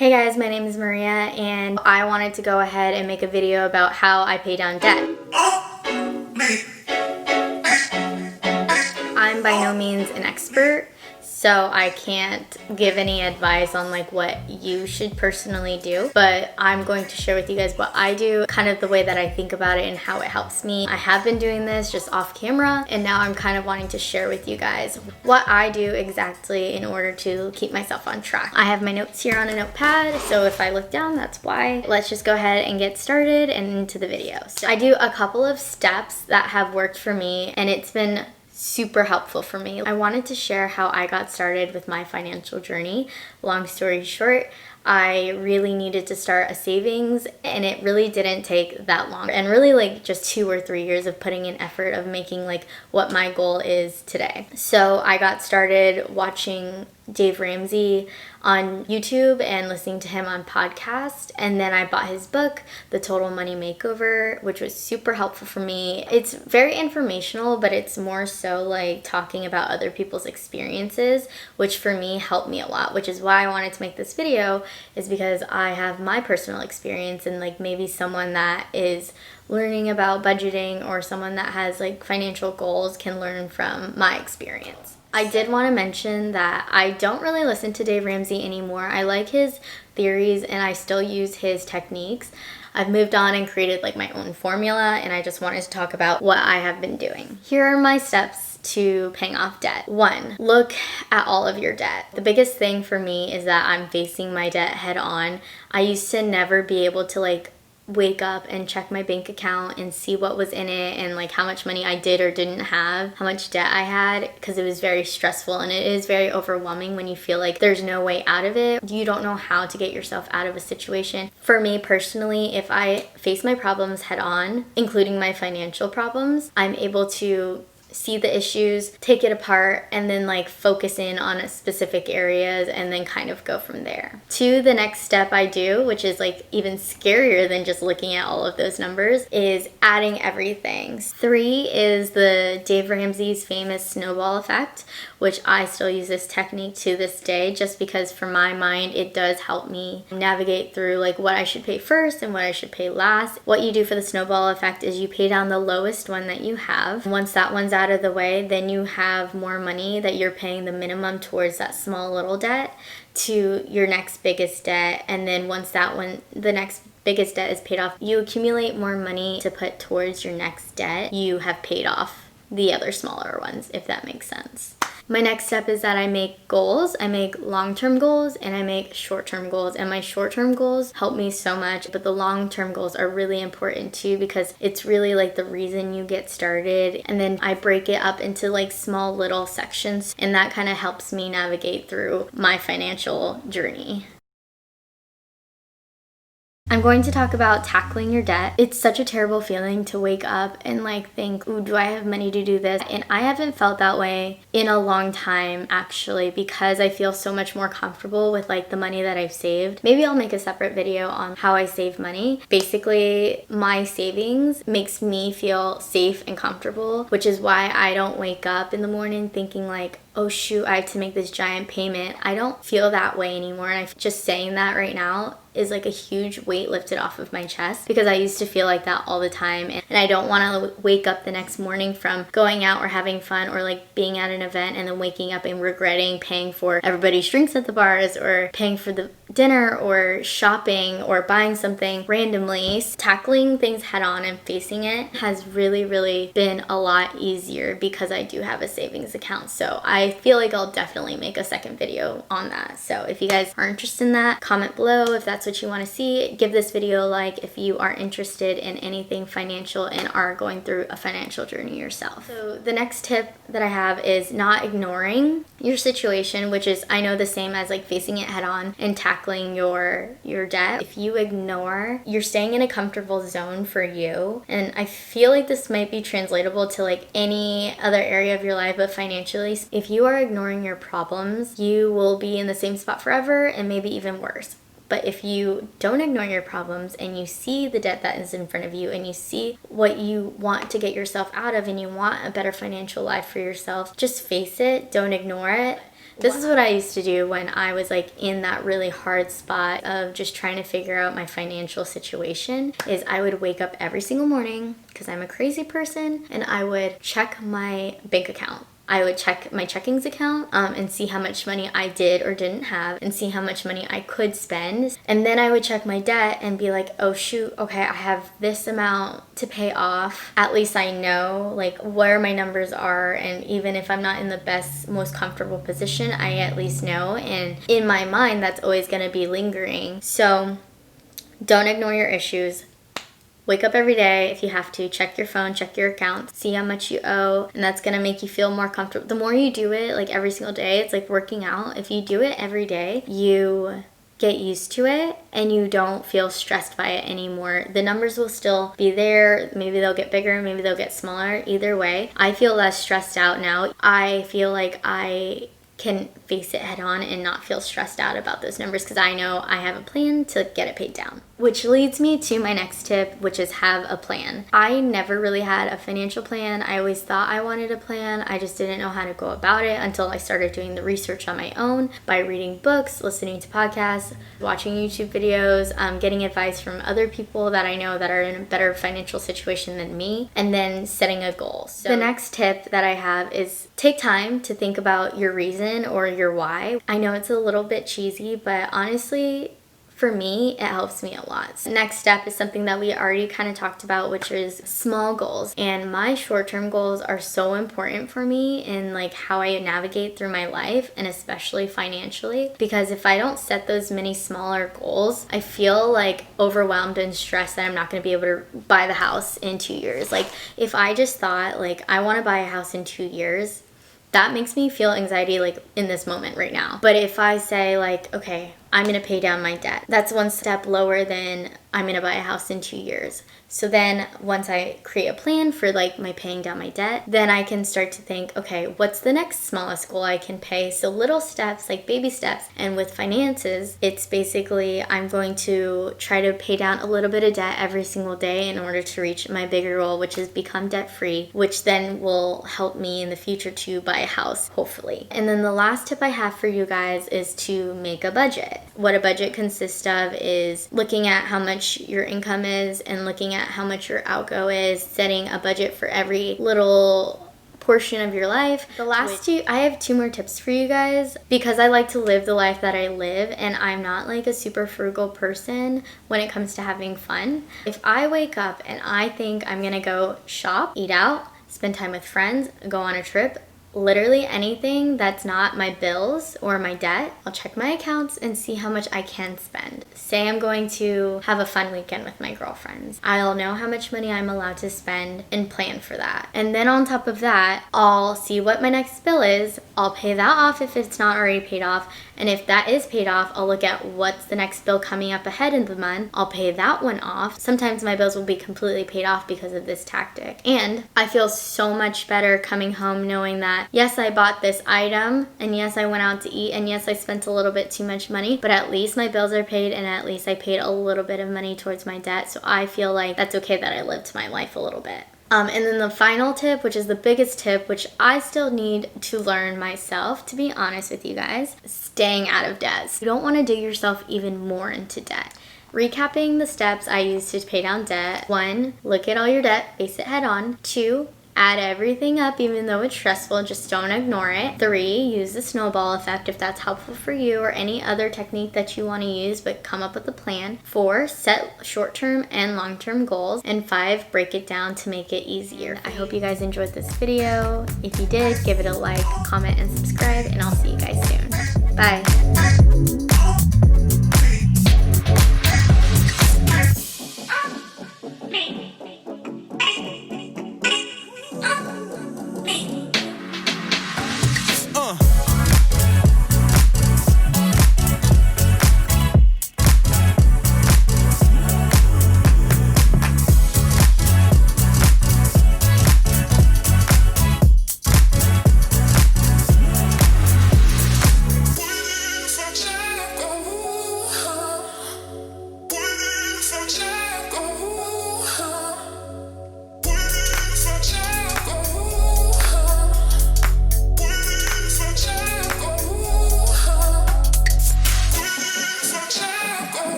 Hey guys, my name is Maria and I wanted to go ahead and make a video about how I pay down debt. I'm by no means an expert, so I can't give any advice on like what you should personally do, but I'm going to share with you guys what I do, kind of the way that I think about it and how it helps me. I have been doing this just off camera, and now I'm kind of wanting to share with you guys what I do exactly in order to keep myself on track. I have my notes here on a notepad, so if I look down, that's why. Let's just go ahead and get started and into the video. So I do a couple of steps that have worked for me, and it's been super helpful for me. I wanted to share how I got started with my financial journey. Long story short, I really needed to start a savings, and it really didn't take that long, and really like just 2 or 3 years of putting in effort of making like what my goal is today. So I got started watching Dave Ramsey on YouTube and listening to him on podcast, and then I bought his book, The Total Money Makeover, which was super helpful for me. It's very informational, but it's more so like talking about other people's experiences, which for me helped me a lot, which is why I wanted to make this video, is because I have my personal experience, and like maybe someone that is learning about budgeting or someone that has like financial goals can learn from my experience. I did want to mention that I don't really listen to Dave Ramsey anymore. I like his theories and I still use his techniques. I've moved on and created like my own formula, and I just wanted to talk about what I have been doing. Here are my steps to paying off debt. 1, look at all of your debt. The biggest thing for me is that I'm facing my debt head on. I used to never be able to like wake up and check my bank account and see what was in it and like how much money I did or didn't have, how much debt I had, because it was very stressful, and it is very overwhelming when you feel like there's no way out of it. You don't know how to get yourself out of a situation. For me personally, if I face my problems head on, including my financial problems, I'm able to see the issues, take it apart, and then like focus in on specific areas and then kind of go from there. 2, the next step I do, which is like even scarier than just looking at all of those numbers, is adding everything. 3 is the Dave Ramsey's famous snowball effect, which I still use this technique to this day, just because for my mind it does help me navigate through like what I should pay first and what I should pay last. What you do for the snowball effect is you pay down the lowest one that you have. Once that one's out of the way, then you have more money that you're paying the minimum towards that small little debt to your next biggest debt, and then once that one, the next biggest debt is paid off, you accumulate more money to put towards your next debt you have paid off the other smaller ones, if that makes sense. My next step is that I make goals. I make long-term goals and I make short-term goals, and my short-term goals help me so much, but the long-term goals are really important too, because it's really like the reason you get started. And then I break it up into like small little sections, and that kind of helps me navigate through my financial journey. I'm going to talk about tackling your debt. It's such a terrible feeling to wake up and like think, ooh, do I have money to do this? And I haven't felt that way in a long time, actually, because I feel so much more comfortable with like the money that I've saved. Maybe I'll make a separate video on how I save money. Basically, my savings makes me feel safe and comfortable, which is why I don't wake up in the morning thinking like, oh shoot, I have to make this giant payment. I don't feel that way anymore, and just saying that right now is like a huge weight lifted off of my chest, because I used to feel like that all the time, and I don't want to wake up the next morning from going out or having fun or like being at an event and then waking up and regretting paying for everybody's drinks at the bars or paying for the dinner or shopping or buying something randomly. Tackling things head on and facing it has really been a lot easier because I do have a savings account. So I feel like I'll definitely make a second video on that. So if you guys are interested in that, comment below if that's what you want to see. Give this video a like if you are interested in anything financial and are going through a financial journey yourself. So the next tip that I have is not ignoring your situation, which is, I know, the same as like facing it head on and tackling your debt. If you ignore, you're staying in a comfortable zone for you. And I feel like this might be translatable to like any other area of your life, but financially, if you are ignoring your problems, you will be in the same spot forever and maybe even worse. But if you don't ignore your problems and you see the debt that is in front of you and you see what you want to get yourself out of and you want a better financial life for yourself, just face it, don't ignore it. This is what I used to do when I was like in that really hard spot of just trying to figure out my financial situation. Is I would wake up every single morning, because I'm a crazy person, and I would check my bank account. I would check my checkings account and see how much money I did or didn't have, and see how much money I could spend. And then I would check my debt and be like, oh shoot, okay, I have this amount to pay off. At least I know like where my numbers are, and even if I'm not in the best, most comfortable position, I at least know. And in my mind, that's always gonna be lingering. So don't ignore your issues. Wake up every day if you have to, check your phone, check your account, see how much you owe, and that's gonna make you feel more comfortable. The more you do it, like every single day, it's like working out. If you do it every day, you get used to it and you don't feel stressed by it anymore. The numbers will still be there. Maybe they'll get bigger, maybe they'll get smaller. Either way, I feel less stressed out now. I feel like I can face it head on and not feel stressed out about those numbers, because I know I have a plan to get it paid down. Which leads me to my next tip, which is have a plan. I never really had a financial plan. I always thought I wanted a plan. I just didn't know how to go about it until I started doing the research on my own by reading books, listening to podcasts, watching YouTube videos, getting advice from other people that I know that are in a better financial situation than me, and then setting a goal. So the next tip that I have is take time to think about your reason or your why. I know it's a little bit cheesy, but honestly, for me, it helps me a lot. So next step is something that we already kind of talked about, which is small goals. And my short-term goals are so important for me in like how I navigate through my life, and especially financially, because if I don't set those many smaller goals, I feel like overwhelmed and stressed that I'm not going to be able to buy the house in 2 years. Like if I just thought like I want to buy a house in 2 years, that makes me feel anxiety like in this moment right now. But if I say like, okay, I'm gonna pay down my debt, that's one step lower than I'm gonna buy a house in 2 years. So then once I create a plan for like my paying down my debt, then I can start to think, okay, what's the next smallest goal I can pay? So little steps, like baby steps. And with finances, it's basically I'm going to try to pay down a little bit of debt every single day in order to reach my bigger goal, which is become debt free, which then will help me in the future to buy a house, hopefully. And then the last tip I have for you guys is to make a budget. What a budget consists of is looking at how much your income is and looking at how much your outgo is, setting a budget for every little portion of your life. The last two, I have 2 more tips for you guys, because I like to live the life that I live and I'm not like a super frugal person when it comes to having fun. If I wake up and I think I'm gonna go shop, eat out, spend time with friends, go on a trip, literally anything that's not my bills or my debt, I'll check my accounts and see how much I can spend. Say I'm going to have a fun weekend with my girlfriends. I'll know how much money I'm allowed to spend and plan for that. And then on top of that, I'll see what my next bill is. I'll pay that off if it's not already paid off. And if that is paid off, I'll look at what's the next bill coming up ahead in the month. I'll pay that one off. Sometimes my bills will be completely paid off because of this tactic. And I feel so much better coming home knowing that yes, I bought this item, and yes, I went out to eat, and yes, I spent a little bit too much money, but at least my bills are paid, and at least I paid a little bit of money towards my debt, so I feel like that's okay that I lived my life a little bit. And then the final tip, which is the biggest tip, which I still need to learn myself, to be honest with you guys, staying out of debt. You don't want to dig yourself even more into debt. Recapping the steps I used to pay down debt: 1, look at all your debt, face it head on. 2, add everything up even though it's stressful, just don't ignore it. 3, use the snowball effect if that's helpful for you, or any other technique that you want to use, but come up with a plan. 4, set short-term and long-term goals. And 5, break it down to make it easier. I hope you guys enjoyed this video. If you did, give it a like, comment, and subscribe, and I'll see you guys soon. Bye.